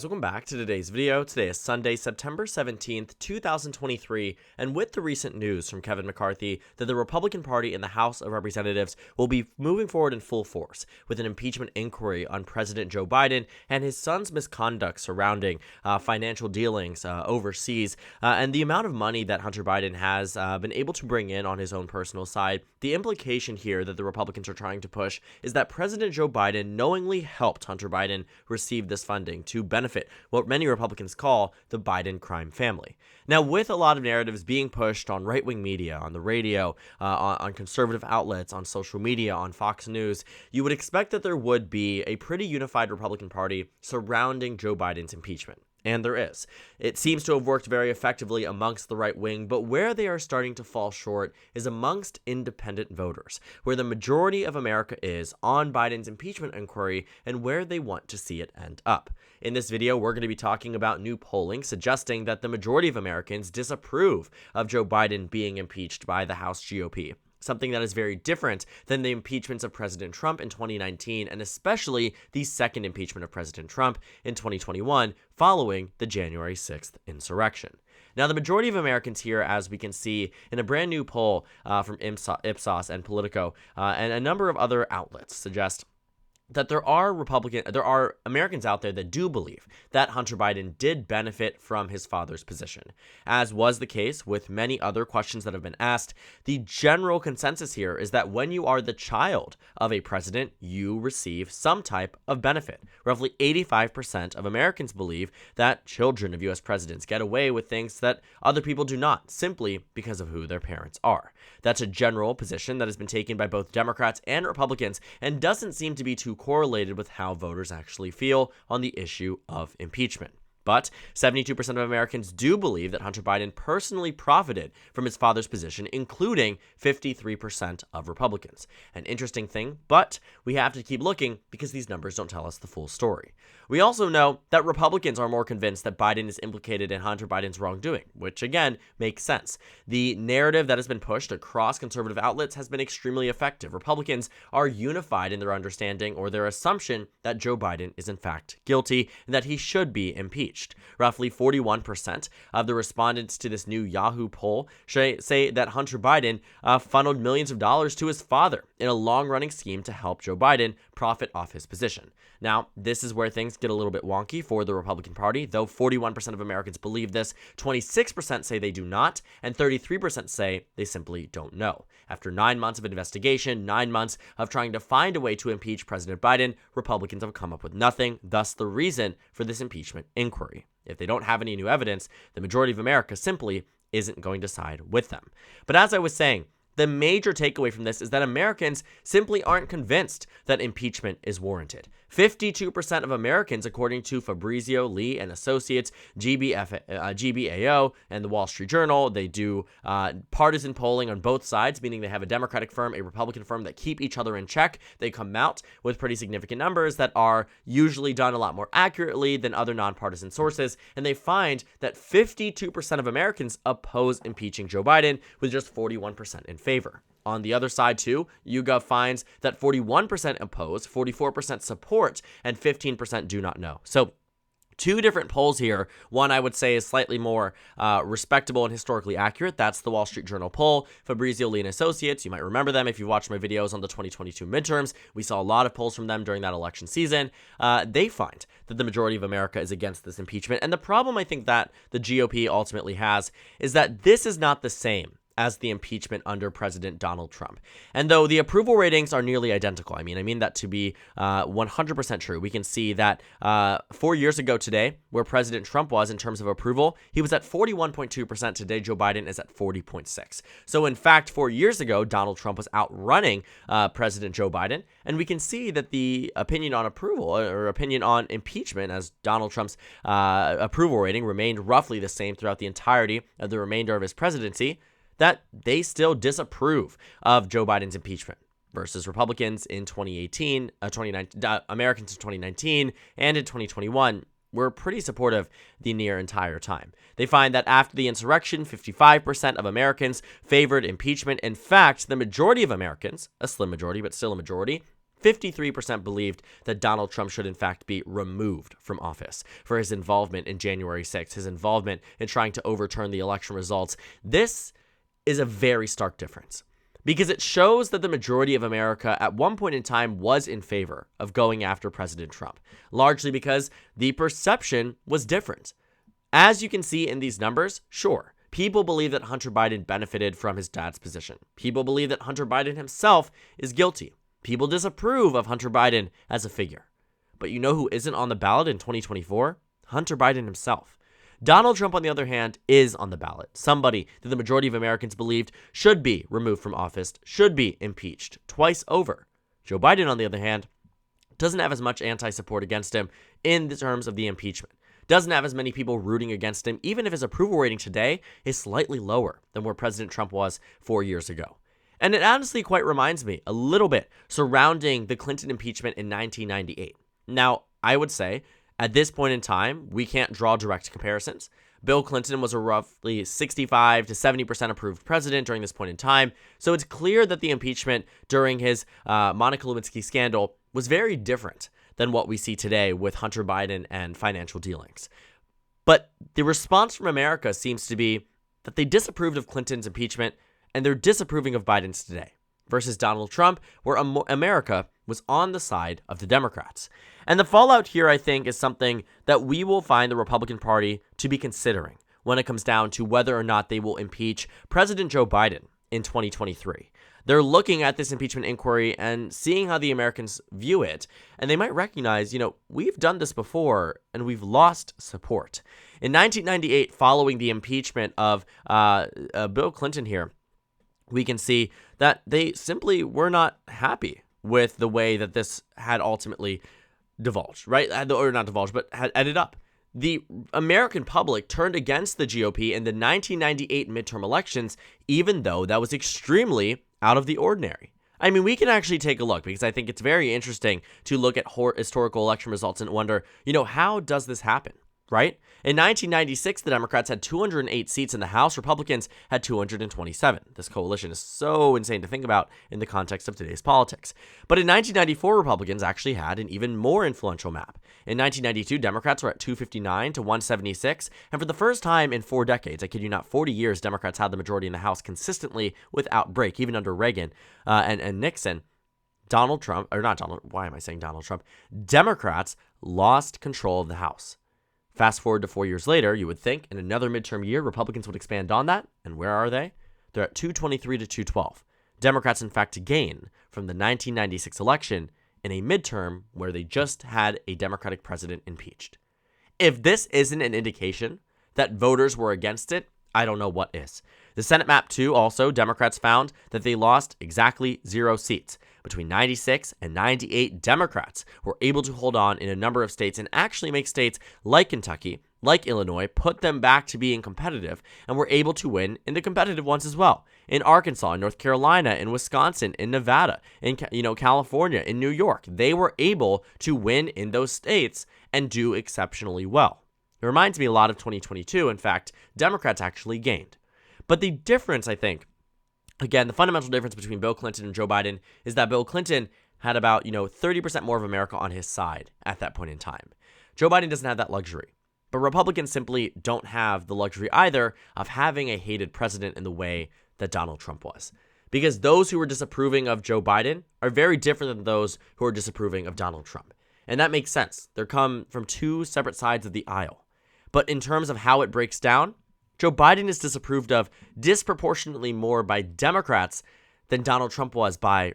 Welcome back to today's video. Today is Sunday, September 17th, 2023, and with the recent news from Kevin McCarthy that the Republican Party in the House of Representatives will be moving forward in full force with an impeachment inquiry on President Joe Biden and his son's misconduct surrounding financial dealings overseas and the amount of money that Hunter Biden has been able to bring in on his own personal side. The implication here that the Republicans are trying to push is that President Joe Biden knowingly helped Hunter Biden receive this funding to benefit what many Republicans call the Biden crime family. Now, with a lot of narratives being pushed on right-wing media, on the radio, on conservative outlets, on social media, on Fox News, you would expect that there would be a pretty unified Republican Party surrounding Joe Biden's impeachment. And there is. It seems to have worked very effectively amongst the right wing, but where they are starting to fall short is amongst independent voters, where the majority of America is on Biden's impeachment inquiry and where they want to see it end up. In this video, we're going to be talking about new polling suggesting that the majority of Americans disapprove of Joe Biden being impeached by the House GOP. Something that is very different than the impeachments of President Trump in 2019, and especially the second impeachment of President Trump in 2021 following the January 6th insurrection. Now, the majority of Americans here, as we can see in a brand new poll from Ipsos and Politico and a number of other outlets, suggest that there are Americans out there that do believe that Hunter Biden did benefit from his father's position. As was the case with many other questions that have been asked, the general consensus here is that when you are the child of a president, you receive some type of benefit. Roughly 85% of Americans believe that children of U.S. presidents get away with things that other people do not, simply because of who their parents are. That's a general position that has been taken by both Democrats and Republicans and doesn't seem to be too correlated with how voters actually feel on the issue of impeachment. But 72% of Americans do believe that Hunter Biden personally profited from his father's position, including 53% of Republicans. An interesting thing, but we have to keep looking because these numbers don't tell us the full story. We also know that Republicans are more convinced that Biden is implicated in Hunter Biden's wrongdoing, which again makes sense. The narrative that has been pushed across conservative outlets has been extremely effective. Republicans are unified in their understanding or their assumption that Joe Biden is in fact guilty and that he should be impeached. Roughly 41% of the respondents to this new Yahoo poll say that Hunter Biden funneled millions of dollars to his father in a long-running scheme to help Joe Biden profit off his position. Now, this is where things get a little bit wonky for the Republican Party. Though 41% of Americans believe this, 26% say they do not, and 33% say they simply don't know. After 9 months of investigation, 9 months of trying to find a way to impeach President Biden, Republicans have come up with nothing, thus the reason for this impeachment inquiry. If they don't have any new evidence, the majority of America simply isn't going to side with them. But as I was saying, the major takeaway from this is that Americans simply aren't convinced that impeachment is warranted. 52% of Americans, according to Fabrizio Lee and Associates, GBAO, and the Wall Street Journal, they do partisan polling on both sides, meaning they have a Democratic firm, a Republican firm that keep each other in check. They come out with pretty significant numbers that are usually done a lot more accurately than other nonpartisan sources, and they find that 52% of Americans oppose impeaching Joe Biden, with just 41% in favor. On the other side, too, YouGov finds that 41% oppose, 44% support, and 15% do not know. So, two different polls here. One I would say is slightly more respectable and historically accurate. That's the Wall Street Journal poll. Fabrizio Lee and Associates, you might remember them if you've watched my videos on the 2022 midterms. We saw a lot of polls from them during that election season. They find that the majority of America is against this impeachment. And the problem I think that the GOP ultimately has is that this is not the same as the impeachment under President Donald Trump. And though the approval ratings are nearly identical, I mean that to be 100% true. We can see that 4 years ago today, where President Trump was in terms of approval, he was at 41.2%. Today, Joe Biden is at 40.6%. So in fact, 4 years ago, Donald Trump was outrunning President Joe Biden. And we can see that the opinion on approval or opinion on impeachment, as Donald Trump's approval rating remained roughly the same throughout the entirety of the remainder of his presidency, that they still disapprove of Joe Biden's impeachment versus Republicans in 2018, Americans in 2019, and in 2021 were pretty supportive the near entire time. They find that after the insurrection, 55% of Americans favored impeachment. In fact, the majority of Americans, a slim majority, but still a majority, 53% believed that Donald Trump should in fact be removed from office for his involvement in January 6th, his involvement in trying to overturn the election results. This is a very stark difference because it shows that the majority of America at one point in time was in favor of going after President Trump, largely because the perception was different. As you can see in these numbers, sure, people believe that Hunter Biden benefited from his dad's position. People believe that Hunter Biden himself is guilty. People disapprove of Hunter Biden as a figure. But you know who isn't on the ballot in 2024? Hunter Biden himself. Donald Trump, on the other hand, is on the ballot. Somebody that the majority of Americans believed should be removed from office, should be impeached twice over. Joe Biden, on the other hand, doesn't have as much anti-support against him in the terms of the impeachment. Doesn't have as many people rooting against him, even if his approval rating today is slightly lower than where President Trump was 4 years ago. And it honestly quite reminds me a little bit surrounding the Clinton impeachment in 1998. Now, I would say at this point in time, we can't draw direct comparisons. Bill Clinton was a roughly 65 to 70% approved president during this point in time. So it's clear that the impeachment during his Monica Lewinsky scandal was very different than what we see today with Hunter Biden and financial dealings. But the response from America seems to be that they disapproved of Clinton's impeachment and they're disapproving of Biden's today, versus Donald Trump, where America was on the side of the Democrats. And the fallout here, I think, is something that we will find the Republican Party to be considering when it comes down to whether or not they will impeach President Joe Biden in 2023. They're looking at this impeachment inquiry and seeing how the Americans view it, and they might recognize, we've done this before and we've lost support. In 1998, following the impeachment of Bill Clinton here, we can see that they simply were not happy with the way that this had ultimately divulged, right? Or not divulged, but had ended up. The American public turned against the GOP in the 1998 midterm elections, even though that was extremely out of the ordinary. I mean, we can actually take a look because I think it's very interesting to look at historical election results and wonder, how does this happen, right? In 1996, the Democrats had 208 seats in the House. Republicans had 227. This coalition is so insane to think about in the context of today's politics. But in 1994, Republicans actually had an even more influential map. In 1992, Democrats were at 259 to 176. And for the first time in 4 decades, I kid you not, 40 years, Democrats had the majority in the House consistently without break, even under Reagan and Nixon. Democrats lost control of the House. Fast forward to 4 years later, you would think in another midterm year, Republicans would expand on that. And where are they? They're at 223 to 212. Democrats, in fact, gain from the 1996 election in a midterm where they just had a Democratic president impeached. If this isn't an indication that voters were against it, I don't know what is. The Senate map, too, also, Democrats found that they lost exactly 0 seats. Between 96 and 98, Democrats were able to hold on in a number of states and actually make states like Kentucky, like Illinois, put them back to being competitive, and were able to win in the competitive ones as well. In Arkansas, in North Carolina, in Wisconsin, in Nevada, in California, in New York, they were able to win in those states and do exceptionally well. It reminds me a lot of 2022. In fact, Democrats actually gained. But the difference, I think, again, the fundamental difference between Bill Clinton and Joe Biden is that Bill Clinton had about, 30% more of America on his side at that point in time. Joe Biden doesn't have that luxury. But Republicans simply don't have the luxury either of having a hated president in the way that Donald Trump was. Because those who are disapproving of Joe Biden are very different than those who are disapproving of Donald Trump. And that makes sense. They come from 2 separate sides of the aisle. But in terms of how it breaks down, Joe Biden is disapproved of disproportionately more by Democrats than Donald Trump was by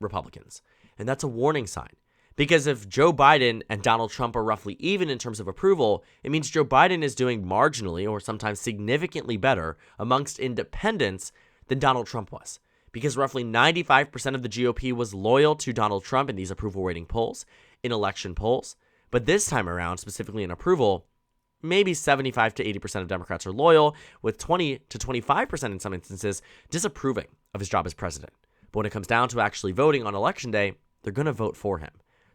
Republicans. And that's a warning sign. Because if Joe Biden and Donald Trump are roughly even in terms of approval, it means Joe Biden is doing marginally or sometimes significantly better amongst independents than Donald Trump was. Because roughly 95% of the GOP was loyal to Donald Trump in these approval rating polls, in election polls. But this time around, specifically in approval, maybe 75 to 80% of Democrats are loyal, with 20 to 25% in some instances disapproving of his job as president. But when it comes down to actually voting on election day, they're going to vote for him.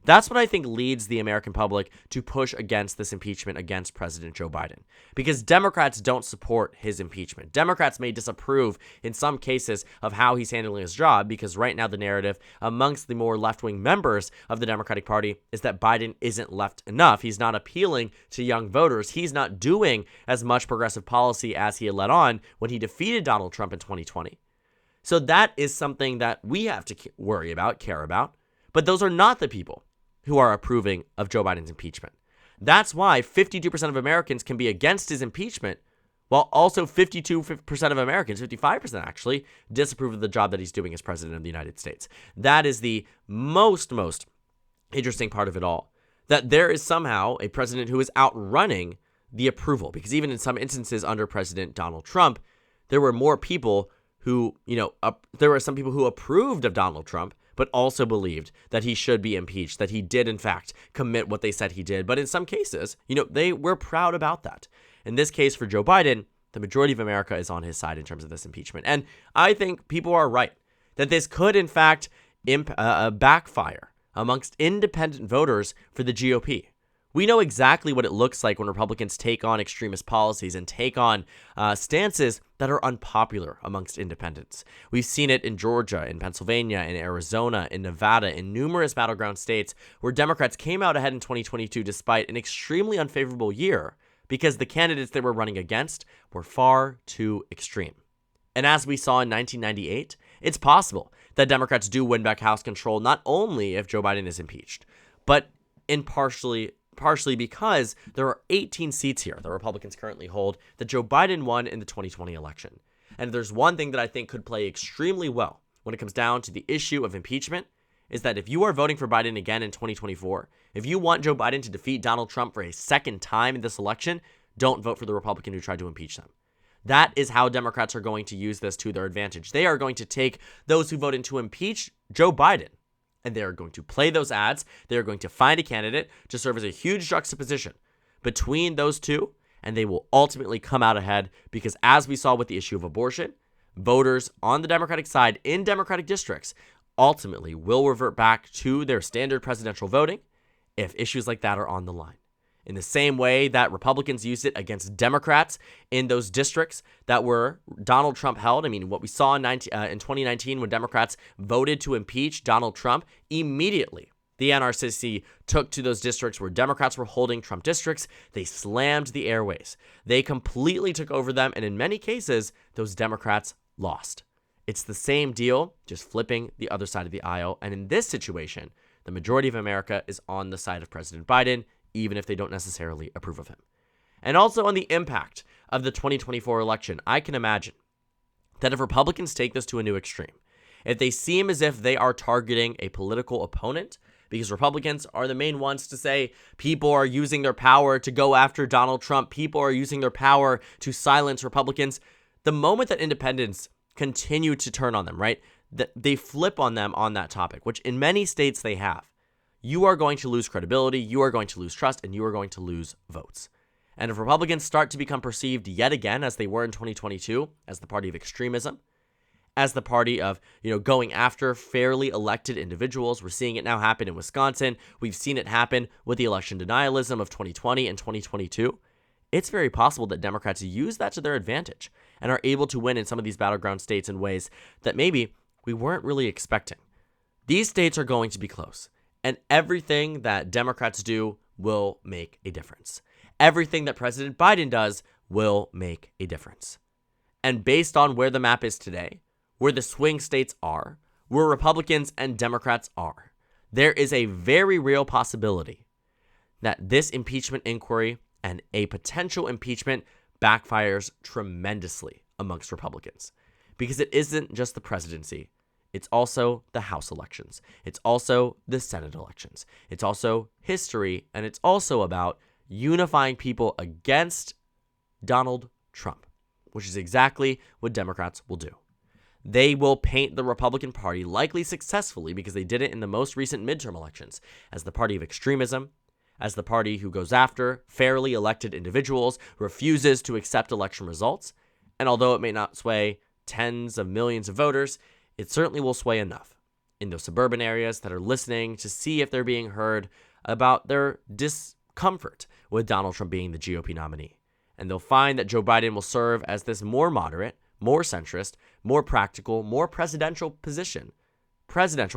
That's what I think leads the American public to push against this impeachment against President Joe Biden, because Democrats don't support his impeachment. Democrats may disapprove in some cases of how he's handling his job, because right now the narrative amongst the more left-wing members of the Democratic Party is that Biden isn't left enough. He's not appealing to young voters. He's not doing as much progressive policy as he had led on when he defeated Donald Trump in 2020. So that is something that we have to worry about, care about. But those are not the people who are approving of Joe Biden's impeachment. That's why 52% of Americans can be against his impeachment, while also 52% of Americans, 55% actually, disapprove of the job that he's doing as president of the United States. That is the most interesting part of it all, that there is somehow a president who is outrunning the approval, because even in some instances under President Donald Trump, there were more people who, there were some people who approved of Donald Trump, but also believed that he should be impeached, that he did, in fact, commit what they said he did. But in some cases, they were proud about that. In this case, for Joe Biden, the majority of America is on his side in terms of this impeachment. And I think people are right that this could, in fact, backfire amongst independent voters for the GOP. We know exactly what it looks like when Republicans take on extremist policies and take on stances that are unpopular amongst independents. We've seen it in Georgia, in Pennsylvania, in Arizona, in Nevada, in numerous battleground states where Democrats came out ahead in 2022 despite an extremely unfavorable year because the candidates they were running against were far too extreme. And as we saw in 1998, it's possible that Democrats do win back House control not only if Joe Biden is impeached, but in partially because there are 18 seats here the Republicans currently hold that Joe Biden won in the 2020 election. And if there's one thing that I think could play extremely well when it comes down to the issue of impeachment, is that if you are voting for Biden again in 2024, if you want Joe Biden to defeat Donald Trump for a second time in this election, don't vote for the Republican who tried to impeach them. That is how Democrats are going to use this to their advantage. They are going to take those who voted to impeach Joe Biden, and they are going to play those ads. They are going to find a candidate to serve as a huge juxtaposition between those two, and they will ultimately come out ahead because, as we saw with the issue of abortion, voters on the Democratic side in Democratic districts ultimately will revert back to their standard presidential voting if issues like that are on the line. In the same way that Republicans used it against Democrats in those districts that were Donald Trump held. I mean, what we saw in 2019 when Democrats voted to impeach Donald Trump, immediately the NRCC took to those districts where Democrats were holding Trump districts. They slammed the airways. They completely took over them, and in many cases, those Democrats lost. It's the same deal, just flipping the other side of the aisle. And in this situation, the majority of America is on the side of President Biden, even if they don't necessarily approve of him. And also on the impact of the 2024 election, I can imagine that if Republicans take this to a new extreme, if they seem as if they are targeting a political opponent, because Republicans are the main ones to say people are using their power to go after Donald Trump, people are using their power to silence Republicans, the moment that independents continue to turn on them, right, that they flip on them on that topic, which in many states they have, you are going to lose credibility, you are going to lose trust, and you are going to lose votes. And if Republicans start to become perceived yet again, as they were in 2022, as the party of extremism, as the party of, going after fairly elected individuals, we're seeing it now happen in Wisconsin, we've seen it happen with the election denialism of 2020 and 2022, it's very possible that Democrats use that to their advantage and are able to win in some of these battleground states in ways that maybe we weren't really expecting. These states are going to be close. And everything that Democrats do will make a difference. Everything that President Biden does will make a difference. And based on where the map is today, where the swing states are, where Republicans and Democrats are, there is a very real possibility that this impeachment inquiry and a potential impeachment backfires tremendously amongst Republicans. Because it isn't just the presidency. It's also the House elections. It's also the Senate elections. It's also history, and it's also about unifying people against Donald Trump, which is exactly what Democrats will do. They will paint the Republican Party, likely successfully because they did it in the most recent midterm elections, as the party of extremism, as the party who goes after fairly elected individuals, refuses to accept election results, and although it may not sway tens of millions of voters, it certainly will sway enough in those suburban areas that are listening to see if they're being heard about their discomfort with Donald Trump being the GOP nominee. And they'll find that Joe Biden will serve as this more moderate, more centrist, more practical, more presidential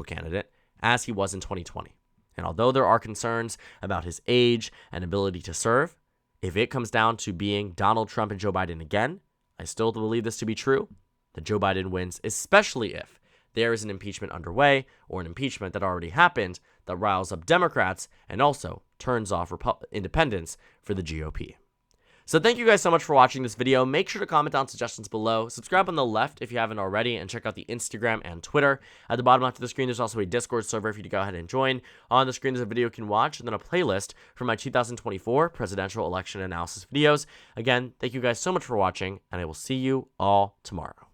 candidate as he was in 2020. And although there are concerns about his age and ability to serve, if it comes down to being Donald Trump and Joe Biden again, I still believe this to be true, that Joe Biden wins, especially if there is an impeachment underway or an impeachment that already happened that riles up Democrats and also turns off independents for the GOP. So thank you guys so much for watching this video. Make sure to comment down suggestions below. Subscribe on the left if you haven't already, and check out the Instagram and Twitter. At the bottom left of the screen, there's also a Discord server for you to go ahead and join. On the screen, there's a video you can watch, and then a playlist for my 2024 presidential election analysis videos. Again, thank you guys so much for watching, and I will see you all tomorrow.